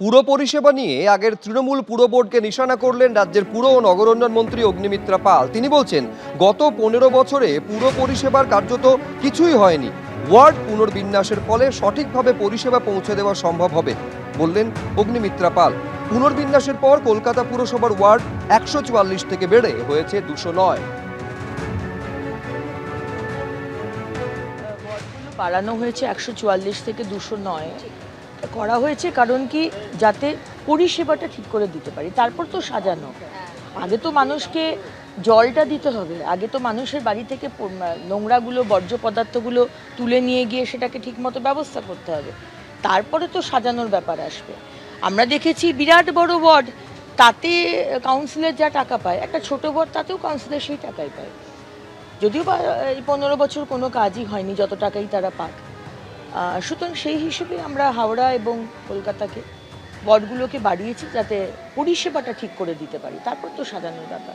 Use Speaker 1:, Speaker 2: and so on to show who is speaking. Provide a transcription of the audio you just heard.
Speaker 1: পুর পরিষেবা নিয়ে আগের তৃণমূল পুর বোর্ডকে নিশানা করলেন রাজ্যের পুর ও নগরোন্নয়ন মন্ত্রী অগ্নিমিত্রা পাল। তিনি বলছেন, গত 15 বছরে পুর পরিষেবার কার্যত কিছুই হয়নি। ওয়ার্ড পুনর্বিন্যাসের ফলে সঠিকভাবে পরিষেবা পৌঁছে দেওয়া সম্ভব হবে বললেন অগ্নিমিত্রা পাল। পুনর্বিন্যাসের পর কলকাতা পুরসভার ওয়ার্ড 144 থেকে বেড়ে হয়েছে 209।
Speaker 2: বাড়ানো হয়েছে 144 থেকে 209 করা হয়েছে, কারণ কি যাতে পরিষেবাটা ঠিক করে দিতে পারি। তারপর তো সাজানো, আগে তো মানুষকে জলটা দিতে হবে, আগে তো মানুষের বাড়ি থেকে নোংরাগুলো বর্জ্য পদার্থগুলো তুলে নিয়ে গিয়ে সেটাকে ঠিকমতো ব্যবস্থা করতে হবে, তারপরে তো সাজানোর ব্যাপার আসবে। আমরা দেখেছি বিরাট বড় ওয়ার্ড, তাতে কাউন্সিলর যা টাকা পায়, একটা ছোট ওয়ার্ড তাতেও কাউন্সিলর সেই টাকাই পায়। যদিও বা এই 15 বছর কোনো কাজই হয়নি যত টাকাই তারা পাক। সুতরাং সেই হিসেবে আমরা হাওড়া এবং কলকাতাকে ওয়ার্ডগুলোকে বাড়িয়েছি যাতে পরিষেবাটা ঠিক করে দিতে পারি, তারপর তো সাজানোর ব্যাপার।